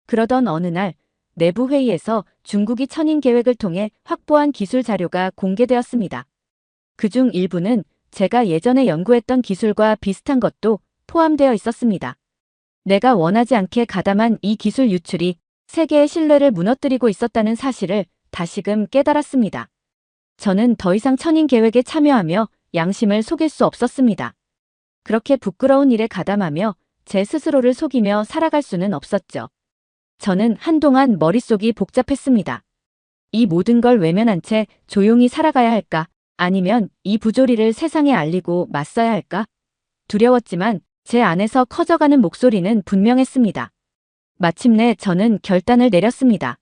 그러던 어느 날 내부 회의에서 중국이 천인 계획을 통해 확보한 기술 자료가 공개되었습니다. 그중 일부는 제가 예전에 연구했던 기술과 비슷한 것도 포함되어 있었습니다. 내가 원하지 않게 가담한 이 기술 유출이 세계의 신뢰를 무너뜨리고 있었다는 사실을 다시금 깨달았습니다. 저는 더 이상 천인 계획에 참여하며 양심을 속일 수 없었습니다. 그렇게 부끄러운 일에 가담하며 제 스스로를 속이며 살아갈 수는 없었죠. 저는 한동안 머릿속이 복잡했습니다. 이 모든 걸 외면한 채 조용히 살아가야 할까? 아니면 이 부조리를 세상에 알리고 맞서야 할까? 두려웠지만 제 안에서 커져가는 목소리는 분명했습니다. 마침내 저는 결단을 내렸습니다.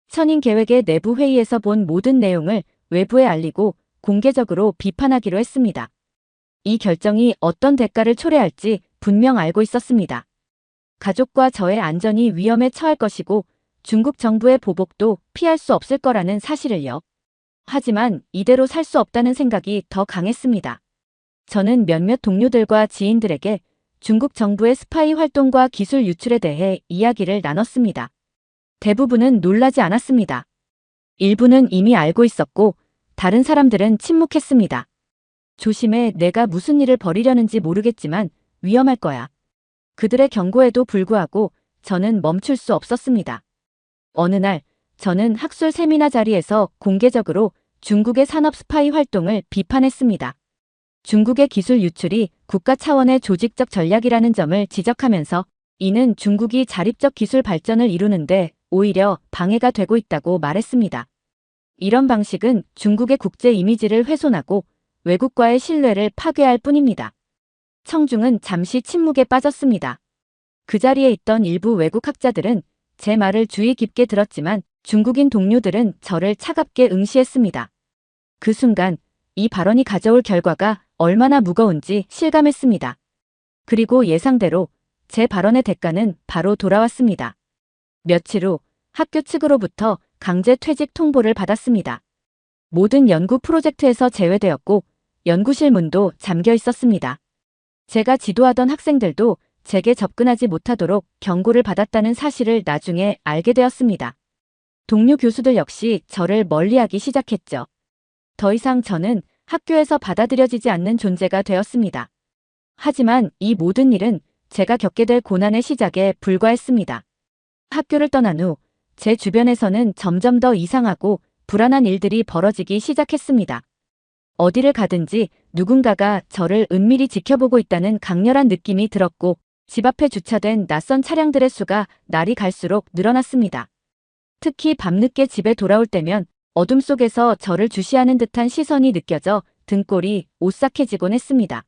천인 계획의 내부 회의에서 본 모든 내용을 외부에 알리고 공개적으로 비판하기로 했습니다. 이 결정이 어떤 대가를 초래할지 분명 알고 있었습니다. 가족과 저의 안전이 위험에 처할 것이고 중국 정부의 보복도 피할 수 없을 거라는 사실을요. 하지만 이대로 살 수 없다는 생각이 더 강했습니다. 저는 몇몇 동료들과 지인들에게 중국 정부의 스파이 활동과 기술 유출에 대해 이야기를 나눴습니다. 대부분은 놀라지 않았습니다. 일부는 이미 알고 있었고 다른 사람들은 침묵했습니다. 조심해, 내가 무슨 일을 벌이려는지 모르겠지만 위험할 거야. 그들의 경고에도 불구하고 저는 멈출 수 없었습니다. 어느 날 저는 학술 세미나 자리에서 공개적으로 중국의 산업 스파이 활동을 비판했습니다. 중국의 기술 유출이 국가 차원의 조직적 전략이라는 점을 지적하면서 이는 중국이 자립적 기술 발전을 이루는데 오히려 방해가 되고 있다고 말했습니다. 이런 방식은 중국의 국제 이미지를 훼손하고 외국과의 신뢰를 파괴할 뿐입니다. 청중은 잠시 침묵에 빠졌습니다. 그 자리에 있던 일부 외국 학자들은 제 말을 주의 깊게 들었지만 중국인 동료들은 저를 차갑게 응시했습니다. 그 순간 이 발언이 가져올 결과가 얼마나 무거운지 실감했습니다. 그리고 예상대로 제 발언의 대가는 바로 돌아왔습니다. 며칠 후 학교 측으로부터 강제 퇴직 통보를 받았습니다. 모든 연구 프로젝트에서 제외되었고 연구실 문도 잠겨 있었습니다. 제가 지도하던 학생들도 제게 접근하지 못하도록 경고를 받았다는 사실을 나중에 알게 되었습니다. 동료 교수들 역시 저를 멀리하기 시작했죠. 더 이상 저는 학교에서 받아들여지지 않는 존재가 되었습니다. 하지만 이 모든 일은 제가 겪게 될 고난의 시작에 불과했습니다. 학교를 떠난 후 제 주변에서는 점점 더 이상하고 불안한 일들이 벌어지기 시작했습니다. 어디를 가든지 누군가가 저를 은밀히 지켜보고 있다는 강렬한 느낌이 들었고 집 앞에 주차된 낯선 차량들의 수가 날이 갈수록 늘어났습니다. 특히 밤늦게 집에 돌아올 때면 어둠 속에서 저를 주시하는 듯한 시선이 느껴져 등골이 오싹해지곤 했습니다.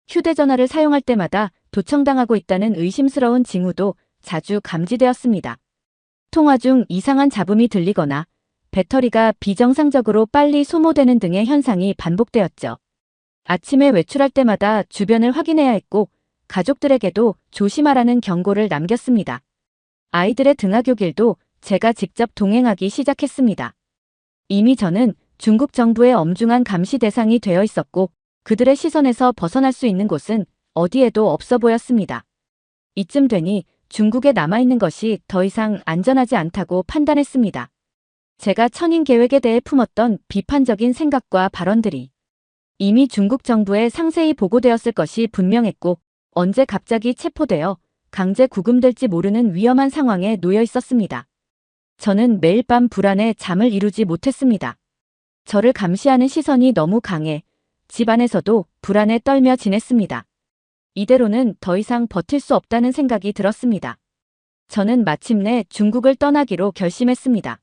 휴대전화를 사용할 때마다 도청당하고 있다는 의심스러운 징후도 자주 감지되었습니다. 통화 중 이상한 잡음이 들리거나 배터리가 비정상적으로 빨리 소모되는 등의 현상이 반복되었죠. 아침에 외출할 때마다 주변을 확인해야 했고 가족들에게도 조심하라는 경고를 남겼습니다. 아이들의 등하교길도 제가 직접 동행하기 시작했습니다. 이미 저는 중국 정부의 엄중한 감시 대상이 되어 있었고 그들의 시선에서 벗어날 수 있는 곳은 어디에도 없어 보였습니다. 이쯤 되니 중국에 남아있는 것이 더 이상 안전하지 않다고 판단했습니다. 제가 천인 계획에 대해 품었던 비판적인 생각과 발언들이 이미 중국 정부에 상세히 보고되었을 것이 분명했고 언제 갑자기 체포되어 강제 구금될지 모르는 위험한 상황에 놓여 있었습니다. 저는 매일 밤 불안에 잠을 이루지 못했습니다. 저를 감시하는 시선이 너무 강해 집 안에서도 불안에 떨며 지냈습니다. 이대로는 더 이상 버틸 수 없다는 생각이 들었습니다. 저는 마침내 중국을 떠나기로 결심했습니다.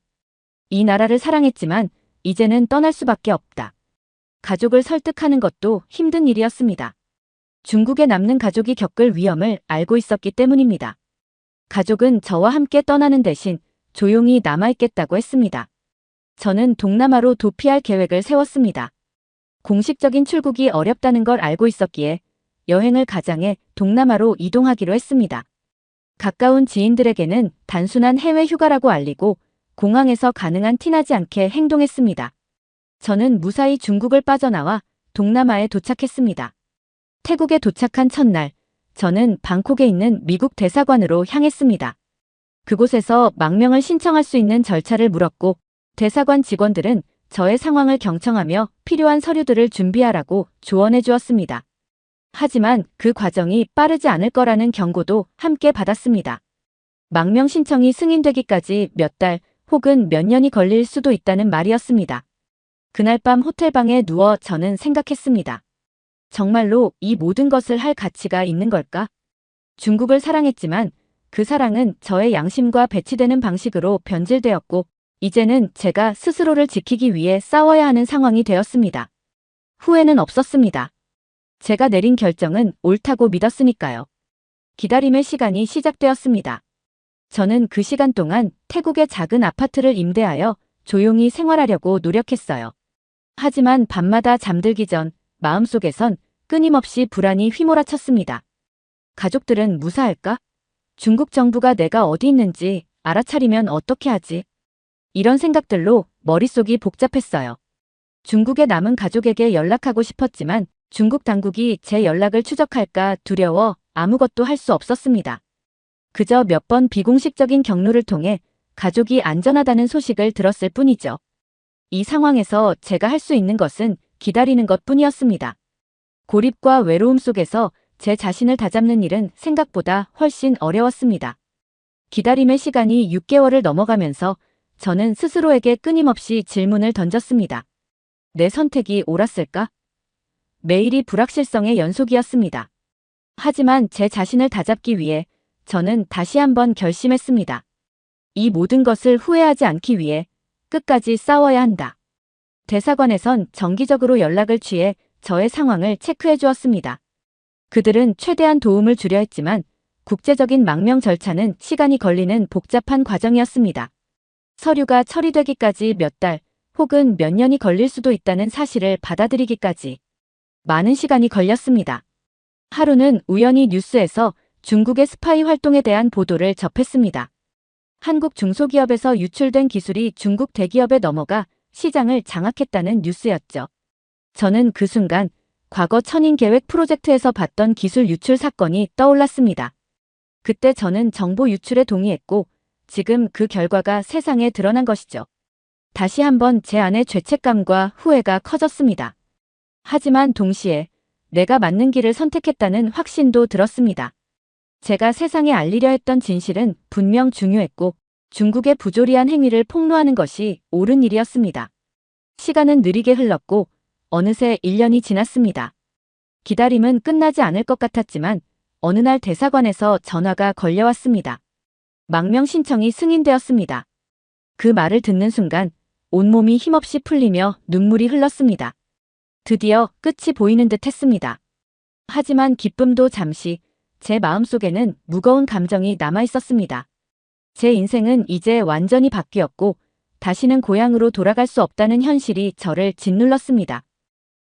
이 나라를 사랑했지만 이제는 떠날 수밖에 없다. 가족을 설득하는 것도 힘든 일이었습니다. 중국에 남는 가족이 겪을 위험을 알고 있었기 때문입니다. 가족은 저와 함께 떠나는 대신 조용히 남아있겠다고 했습니다. 저는 동남아로 도피할 계획을 세웠습니다. 공식적인 출국이 어렵다는 걸 알고 있었기에 여행을 가장해 동남아로 이동하기로 했습니다. 가까운 지인들에게는 단순한 해외 휴가라고 알리고 공항에서 가능한 티나지 않게 행동했습니다. 저는 무사히 중국을 빠져나와 동남아에 도착했습니다. 태국에 도착한 첫날, 저는 방콕에 있는 미국 대사관으로 향했습니다. 그곳에서 망명을 신청할 수 있는 절차를 물었고 대사관 직원들은 저의 상황을 경청하며 필요한 서류들을 준비하라고 조언해 주었습니다. 하지만 그 과정이 빠르지 않을 거라는 경고도 함께 받았습니다. 망명 신청이 승인되기까지 몇 달 혹은 몇 년이 걸릴 수도 있다는 말이었습니다. 그날 밤 호텔방에 누워 저는 생각했습니다. 정말로 이 모든 것을 할 가치가 있는 걸까? 중국을 사랑했지만 그 사랑은 저의 양심과 배치되는 방식으로 변질되었고 이제는 제가 스스로를 지키기 위해 싸워야 하는 상황이 되었습니다. 후회는 없었습니다. 제가 내린 결정은 옳다고 믿었으니까요. 기다림의 시간이 시작되었습니다. 저는 그 시간 동안 태국의 작은 아파트를 임대하여 조용히 생활하려고 노력했어요. 하지만 밤마다 잠들기 전 마음속에선 끊임없이 불안이 휘몰아쳤습니다. 가족들은 무사할까? 중국 정부가 내가 어디 있는지 알아차리면 어떻게 하지? 이런 생각들로 머릿속이 복잡했어요. 중국에 남은 가족에게 연락하고 싶었지만 중국 당국이 제 연락을 추적할까 두려워 아무것도 할 수 없었습니다. 그저 몇 번 비공식적인 경로를 통해 가족이 안전하다는 소식을 들었을 뿐이죠. 이 상황에서 제가 할 수 있는 것은 기다리는 것뿐이었습니다. 고립과 외로움 속에서 제 자신을 다잡는 일은 생각보다 훨씬 어려웠습니다. 기다림의 시간이 6개월을 넘어가면서 저는 스스로에게 끊임없이 질문을 던졌습니다. 내 선택이 옳았을까? 매일이 불확실성의 연속이었습니다. 하지만 제 자신을 다잡기 위해 저는 다시 한번 결심했습니다. 이 모든 것을 후회하지 않기 위해 끝까지 싸워야 한다. 대사관에선 정기적으로 연락을 취해 저의 상황을 체크해 주었습니다. 그들은 최대한 도움을 주려 했지만 국제적인 망명 절차는 시간이 걸리는 복잡한 과정이었습니다. 서류가 처리되기까지 몇 달 혹은 몇 년이 걸릴 수도 있다는 사실을 받아들이기까지 많은 시간이 걸렸습니다. 하루는 우연히 뉴스에서 중국의 스파이 활동에 대한 보도를 접했습니다. 한국 중소기업에서 유출된 기술이 중국 대기업에 넘어가 시장을 장악했다는 뉴스였죠. 저는 그 순간 과거 천인 계획 프로젝트에서 봤던 기술 유출 사건이 떠올랐습니다. 그때 저는 정보 유출에 동의했고 지금 그 결과가 세상에 드러난 것이죠. 다시 한번 제 안의 죄책감과 후회가 커졌습니다. 하지만 동시에 내가 맞는 길을 선택했다는 확신도 들었습니다. 제가 세상에 알리려 했던 진실은 분명 중요했고 중국의 부조리한 행위를 폭로하는 것이 옳은 일이었습니다. 시간은 느리게 흘렀고 어느새 1년이 지났습니다. 기다림은 끝나지 않을 것 같았지만 어느 날 대사관에서 전화가 걸려왔습니다. 망명 신청이 승인되었습니다. 그 말을 듣는 순간 온몸이 힘없이 풀리며 눈물이 흘렀습니다. 드디어 끝이 보이는 듯 했습니다. 하지만 기쁨도 잠시, 제 마음속에는 무거운 감정이 남아 있었습니다. 제 인생은 이제 완전히 바뀌었고 다시는 고향으로 돌아갈 수 없다는 현실이 저를 짓눌렀습니다.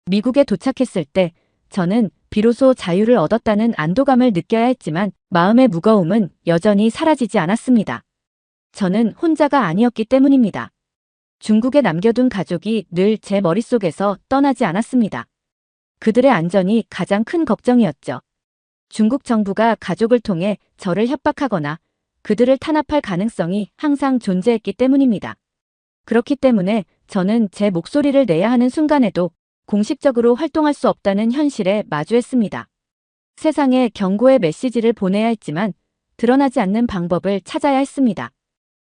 미국에 도착했을 때 저는 비로소 자유를 얻었다는 안도감을 느껴야 했지만 마음의 무거움은 여전히 사라지지 않았습니다. 저는 혼자가 아니었기 때문입니다. 중국에 남겨둔 가족이 늘 제 머릿속에서 떠나지 않았습니다. 그들의 안전이 가장 큰 걱정이었죠. 중국 정부가 가족을 통해 저를 협박하거나 그들을 탄압할 가능성이 항상 존재했기 때문입니다. 그렇기 때문에 저는 제 목소리를 내야 하는 순간에도 공식적으로 활동할 수 없다는 현실에 마주했습니다. 세상에 경고의 메시지를 보내야 했지만 드러나지 않는 방법을 찾아야 했습니다.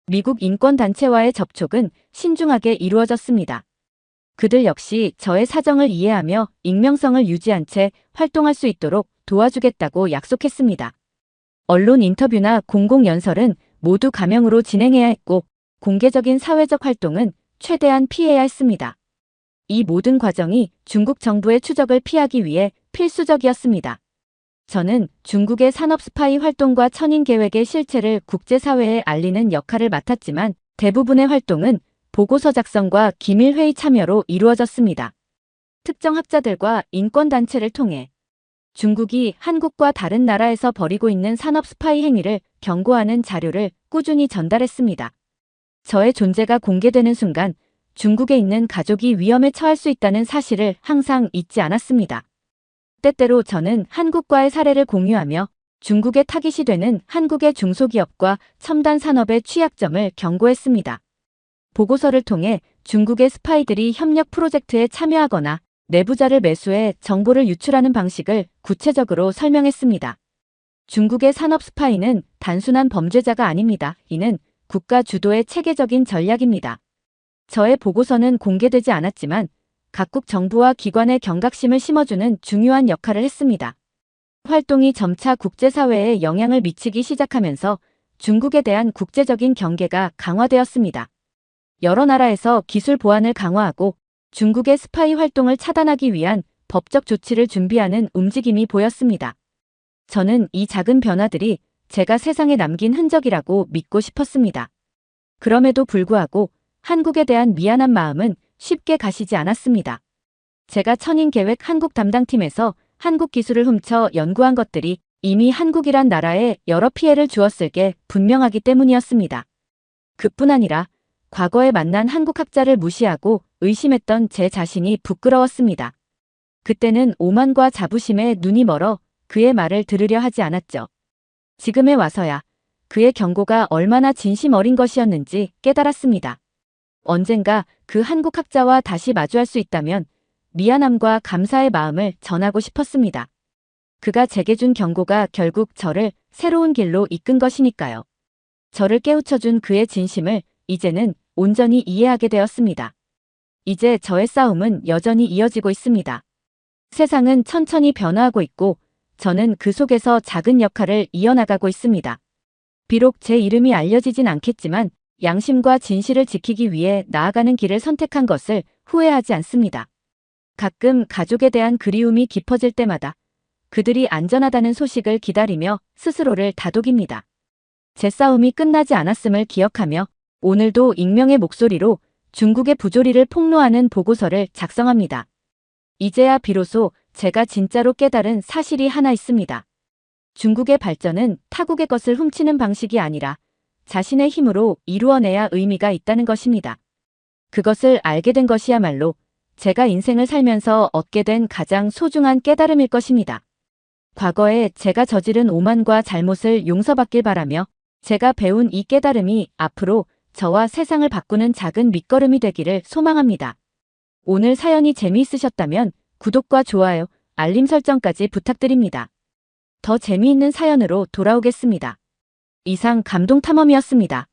미국 인권단체와의 접촉은 신중하게 이루어졌습니다. 그들 역시 저의 사정을 이해하며 익명성을 유지한 채 활동할 수 있도록 도와주겠다고 약속했습니다. 언론 인터뷰나 공공연설은 모두 가명으로 진행해야 했고 공개적인 사회적 활동은 최대한 피해야 했습니다. 이 모든 과정이 중국 정부의 추적을 피하기 위해 필수적이었습니다. 저는 중국의 산업 스파이 활동과 천인 계획의 실체를 국제사회에 알리는 역할을 맡았지만 대부분의 활동은 보고서 작성과 기밀회의 참여로 이루어졌습니다. 특정 학자들과 인권단체를 통해 중국이 한국과 다른 나라에서 벌이고 있는 산업 스파이 행위를 경고하는 자료를 꾸준히 전달했습니다. 저의 존재가 공개되는 순간 중국에 있는 가족이 위험에 처할 수 있다는 사실을 항상 잊지 않았습니다. 때때로 저는 한국과의 사례를 공유하며 중국의 타깃이 되는 한국의 중소기업과 첨단 산업의 취약점을 경고했습니다. 보고서를 통해 중국의 스파이들이 협력 프로젝트에 참여하거나 내부자를 매수해 정보를 유출하는 방식을 구체적으로 설명했습니다. 중국의 산업 스파이는 단순한 범죄자가 아닙니다. 이는 국가 주도의 체계적인 전략입니다. 저의 보고서는 공개되지 않았지만 각국 정부와 기관의 경각심을 심어주는 중요한 역할을 했습니다. 활동이 점차 국제사회에 영향을 미치기 시작하면서 중국에 대한 국제적인 경계가 강화되었습니다. 여러 나라에서 기술 보안을 강화하고 중국의 스파이 활동을 차단하기 위한 법적 조치를 준비하는 움직임이 보였습니다. 저는 이 작은 변화들이 제가 세상에 남긴 흔적이라고 믿고 싶었습니다. 그럼에도 불구하고 한국에 대한 미안한 마음은 쉽게 가시지 않았습니다. 제가 천인 계획 한국 담당팀에서 한국 기술을 훔쳐 연구한 것들이 이미 한국이란 나라에 여러 피해를 주었을 게 분명하기 때문이었습니다. 그뿐 아니라 과거에 만난 한국 학자를 무시하고 의심했던 제 자신이 부끄러웠습니다. 그때는 오만과 자부심에 눈이 멀어 그의 말을 들으려 하지 않았죠. 지금에 와서야 그의 경고가 얼마나 진심 어린 것이었는지 깨달았습니다. 언젠가 그 한국 학자와 다시 마주할 수 있다면 미안함과 감사의 마음을 전하고 싶었습니다. 그가 제게 준 경고가 결국 저를 새로운 길로 이끈 것이니까요. 저를 깨우쳐준 그의 진심을 이제는 온전히 이해하게 되었습니다. 이제 저의 싸움은 여전히 이어지고 있습니다. 세상은 천천히 변화하고 있고 저는 그 속에서 작은 역할을 이어나가고 있습니다. 비록 제 이름이 알려지진 않겠지만 양심과 진실을 지키기 위해 나아가는 길을 선택한 것을 후회하지 않습니다. 가끔 가족에 대한 그리움이 깊어질 때마다 그들이 안전하다는 소식을 기다리며 스스로를 다독입니다. 제 싸움이 끝나지 않았음을 기억하며 오늘도 익명의 목소리로 중국의 부조리를 폭로하는 보고서를 작성합니다. 이제야 비로소 제가 진짜로 깨달은 사실이 하나 있습니다. 중국의 발전은 타국의 것을 훔치는 방식이 아니라 자신의 힘으로 이루어내야 의미가 있다는 것입니다. 그것을 알게 된 것이야말로 제가 인생을 살면서 얻게 된 가장 소중한 깨달음일 것입니다. 과거에 제가 저지른 오만과 잘못을 용서받길 바라며 제가 배운 이 깨달음이 앞으로 저와 세상을 바꾸는 작은 밑거름이 되기를 소망합니다. 오늘 사연이 재미있으셨다면 구독과 좋아요, 알림 설정까지 부탁드립니다. 더 재미있는 사연으로 돌아오겠습니다. 이상 감동탐험이었습니다.